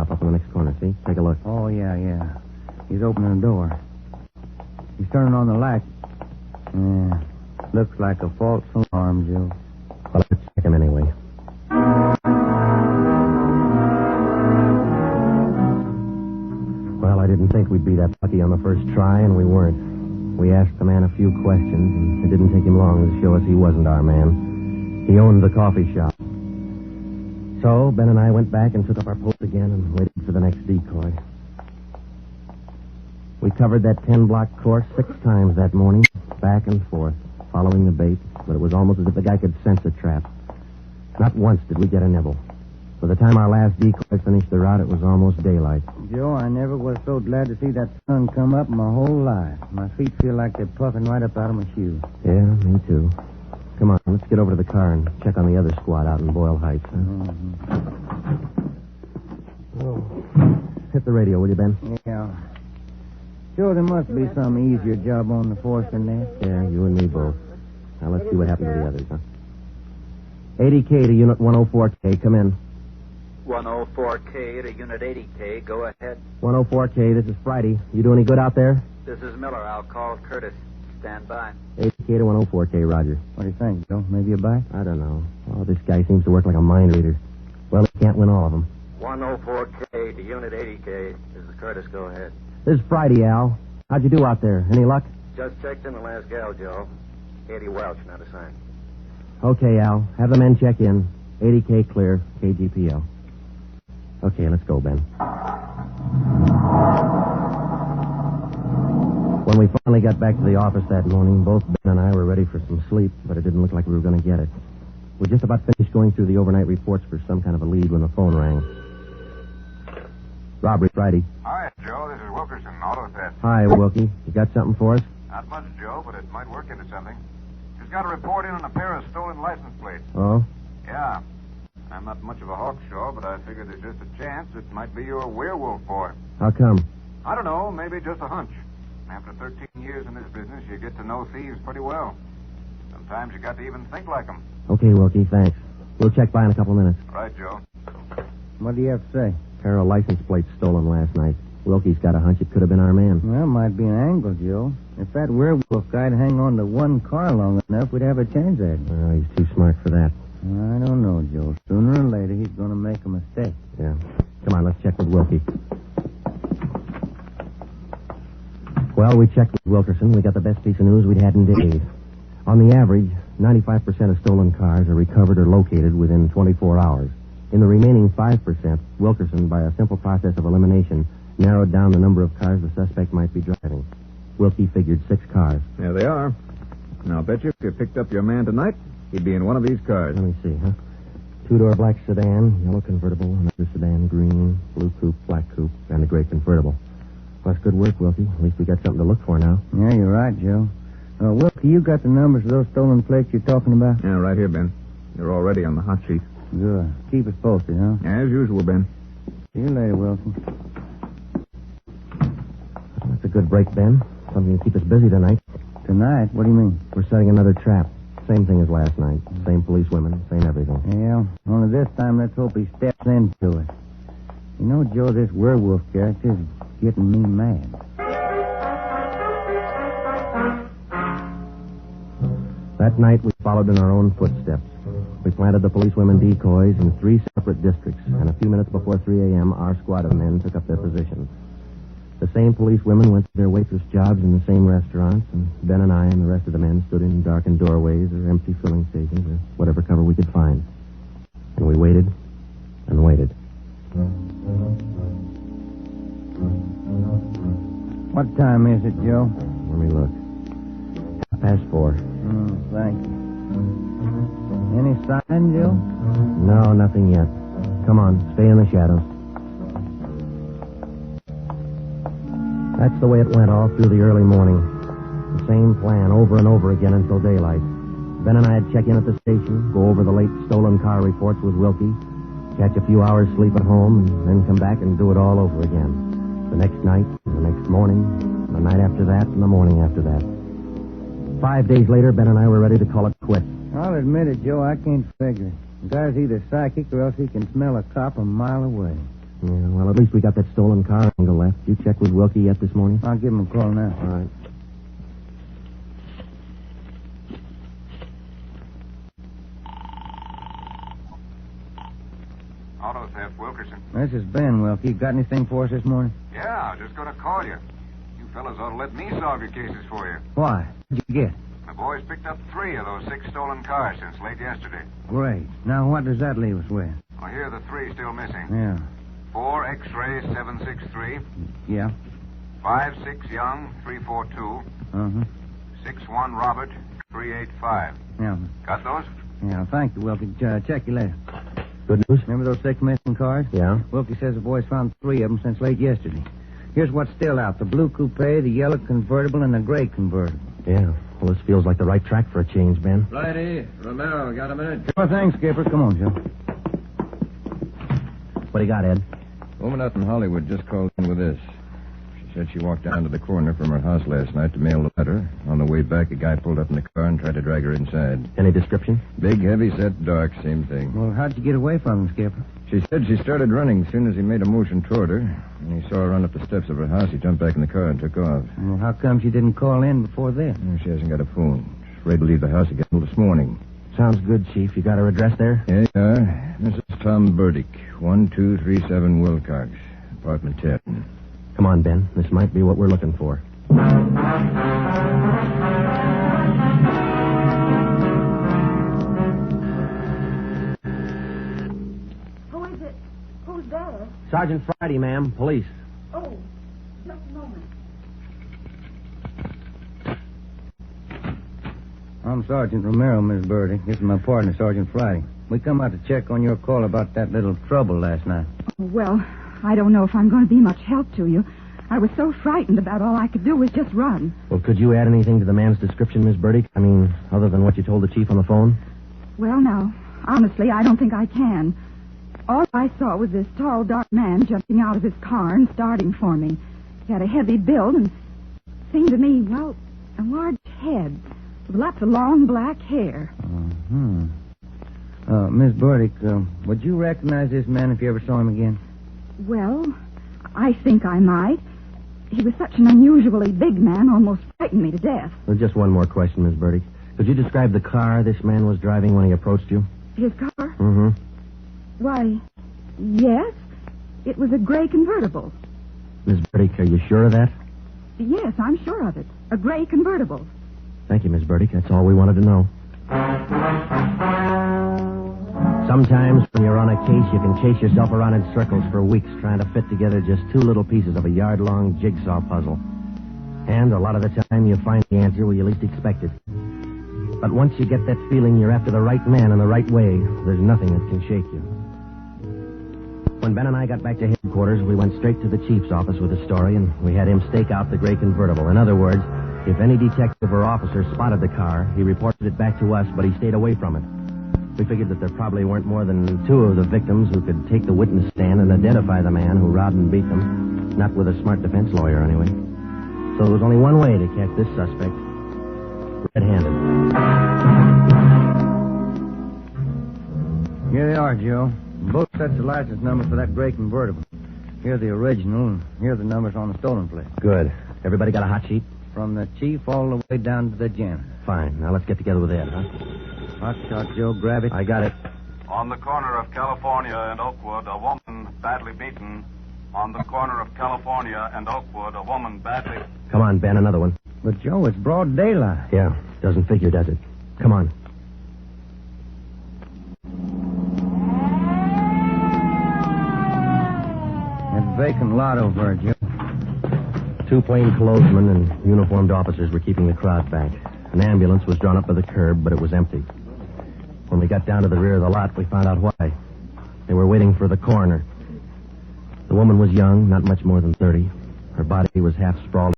shop up in the next corner, see? Take a look. Oh, yeah. He's opening the door. He's turning on the light. Yeah. Looks like a false alarm, Joe. Well, let's check him anyway. Well, I didn't think we'd be that lucky on the first try, and we weren't. We asked the man a few questions, and it didn't take him long to show us he wasn't our man. He owned the coffee shop. So, Ben and I went back and took up our post again and waited for the next decoy. We covered that 10-block course 6 times that morning, back and forth, following the bait, but it was almost as if the guy could sense a trap. Not once did we get a nibble. By the time our last decoy finished the route, it was almost daylight. Joe, I never was so glad to see that sun come up in my whole life. My feet feel like they're puffing right up out of my shoes. Yeah, me too. Come on, let's get over to the car and check on the other squad out in Boyle Heights, huh? Mm-hmm. Hit the radio, will you, Ben? Yeah. Joe, there must be some easier job on the force than that. Yeah, you and me both. Now, let's see what happened to the others, huh? 80K to Unit 104K. Come in. 104K to Unit 80K. Go ahead. 104K, this is Friday. You do any good out there? This is Miller. I'll call Curtis. Stand by. 80K to 104K, Roger. What do you think, Joe? Maybe a bite? I don't know. Oh, this guy seems to work like a mind reader. Well, he can't win all of them. 104K to Unit 80K. This is Curtis. Go ahead. This is Friday, Al. How'd you do out there? Any luck? Just checked in the last gal, Joe. 80 Welch, not assigned. Okay, Al. Have the men check in. 80K clear. KGPL. Okay, let's go, Ben. When we finally got back to the office that morning, both Ben and I were ready for some sleep, but it didn't look like we were going to get it. We just about finished going through the overnight reports for some kind of a lead when the phone rang. Robbery Friday. Hi, Joe. This is Wilkerson, auto theft. Hi, Wilkie. You got something for us? Not much, Joe, but it might work into something. Just got a report in on a pair of stolen license plates. Oh? Yeah. I'm not much of a hawkshaw, but I figure there's just a chance it might be your werewolf boy. How come? I don't know, maybe just a hunch. After 13 years in this business, you get to know thieves pretty well. Sometimes you got to even think like them. Okay, Wilkie, thanks. We'll check by in a couple of minutes. Right, Joe. What do you have to say? Pair of license plates stolen last night. Wilkie's got a hunch it could have been our man. Well, it might be an angle, Joe. If that werewolf guy'd hang on to one car long enough, we'd have a chance at him. Well, he's too smart for that. I don't know, Joe. Sooner or later, he's going to make a mistake. Yeah. Come on, let's check with Wilkie. Well, we checked with Wilkerson. We got the best piece of news we'd had in days. On the average, 95% of stolen cars are recovered or located within 24 hours. In the remaining 5%, Wilkerson, by a simple process of elimination, narrowed down the number of cars the suspect might be driving. Wilkie figured 6 cars. There they are. Now, I'll bet you if you picked up your man tonight, he'd be in one of these cars. Let me see, huh? 2-door black sedan, yellow convertible, another sedan, green, blue coupe, black coupe, and a gray convertible. Well, that's good work, Wilkie. At least we got something to look for now. Yeah, you're right, Joe. Wilkie, you got the numbers of those stolen plates you're talking about? Yeah, right here, Ben. They're already on the hot sheet. Good. Keep us posted, huh? As usual, Ben. See you later, Wilkie. That's a good break, Ben. Something to keep us busy tonight. Tonight? What do you mean? We're setting another trap. Same thing as last night. Same police women, same everything. Yeah, only this time let's hope he steps into it. You know, Joe, this werewolf character's getting me mad. That night, we followed in our own footsteps. We planted the policewomen decoys in 3 separate districts, and a few minutes before 3 a.m., our squad of men took up their positions. The same policewomen went to their waitress jobs in the same restaurants, and Ben and I and the rest of the men stood in darkened doorways or empty filling stations or whatever cover we could find. And we waited and waited. What time is it, Joe? Let me look. 4:30. Thank you. Any sign, Joe? No, nothing yet. Come on, stay in the shadows. That's the way it went all through the early morning. The same plan over and over again until daylight. Ben and I'd check in at the station, go over the late stolen car reports with Wilkie, catch a few hours sleep at home, and then come back and do it all over again. The next night, the next morning, the night after that, and the morning after that. 5 days later, Ben and I were ready to call it quits. I'll admit it, Joe, I can't figure. The guy's either psychic or else he can smell a cop a mile away. Yeah, well, at least we got that stolen car angle left. You checked with Wilkie yet this morning? I'll give him a call now. All right. Auto theft, Wilkerson. This is Ben, Wilkie. Got anything for us this morning? Yeah, I just going to call you. You fellas ought to let me solve your cases for you. Why? What'd you get? The boys picked up 3 of those 6 stolen cars since late yesterday. Great. Now, what does that leave us with? Well, here are the 3 still missing. Yeah. 4 X-ray 763, Yeah. 5-6 Young 342, Uh-huh. 6-1 Robert 385. Yeah. Got those? Yeah, thank you, Wilkie. Check you later. Good news? Remember those 6 missing cars? Yeah. Wilkie says the boys found 3 of them since late yesterday. Here's what's still out. The blue coupe, the yellow convertible, and the gray convertible. Yeah. Well, this feels like the right track for a change, Ben. Righty. Romero, got a minute? Sure thing, Skipper. Come on, Joe. What do you got, Ed? Woman out in Hollywood just called in with this. She said she walked down to the corner from her house last night to mail the letter. On the way back, a guy pulled up in the car and tried to drag her inside. Any description? Big, heavy set, dark, same thing. Well, how'd you get away from him, Skipper? She said she started running as soon as he made a motion toward her. When he saw her run up the steps of her house, he jumped back in the car and took off. Well, how come she didn't call in before then? She hasn't got a phone. She's afraid to leave the house again until this morning. Sounds good, Chief. You got her address there? Here you are. Mrs. Tom Burdick, 1237 Wilcox, apartment 10. Come on, Ben. This might be what we're looking for. Who is it? Who's there? Sergeant Friday, ma'am. Police. Oh, just a moment. I'm Sergeant Romero, Miss Birdie. This is my partner, Sergeant Friday. We come out to check on your call about that little trouble last night. Well, I don't know if I'm going to be much help to you. I was so frightened about all I could do was just run. Well, could you add anything to the man's description, Miss Burdick? I mean, other than what you told the chief on the phone? Well, now, honestly, I don't think I can. All I saw was this tall, dark man jumping out of his car and starting for me. He had a heavy build and seemed to me, well, a large head with lots of long black hair. Miss Burdick, would you recognize this man if you ever saw him again? Well, I think I might. He was such an unusually big man, almost frightened me to death. Well, just one more question, Miss Burdick. Could you describe the car this man was driving when he approached you? His car? Mm-hmm. Why, yes. It was a gray convertible. Miss Burdick, are you sure of that? Yes, I'm sure of it. A gray convertible. Thank you, Miss Burdick. That's all we wanted to know. Sometimes when you're on a case, you can chase yourself around in circles for weeks trying to fit together just 2 little pieces of a yard-long jigsaw puzzle. And a lot of the time, you find the answer where you least expect it. But once you get that feeling you're after the right man in the right way, there's nothing that can shake you. When Ben and I got back to headquarters, we went straight to the chief's office with the story, and we had him stake out the gray convertible. In other words, if any detective or officer spotted the car, he reported it back to us, but he stayed away from it. We figured that there probably weren't more than 2 of the victims who could take the witness stand and identify the man who robbed and beat them. Not with a smart defense lawyer, anyway. So there was only one way to catch this suspect. Red-handed. Here they are, Joe. Both sets of license numbers for that gray convertible. Here are the original, and here are the numbers on the stolen plate. Good. Everybody got a hot sheet? From the chief all the way down to the janitor. Fine. Now let's get together with Ed, huh? Hot shot, Joe. Grab it. I got it. On the corner of California and Oakwood, a woman badly beaten. On the corner of California and Oakwood, a woman badly... Come on, Ben, another one. But, Joe, it's broad daylight. Yeah, doesn't figure, does it? Come on. That vacant lot over there, Joe. 2 plainclothesmen and uniformed officers were keeping the crowd back. An ambulance was drawn up by the curb, but it was empty. When we got down to the rear of the lot, we found out why. They were waiting for the coroner. The woman was young, not much more than 30. Her body was half sprawled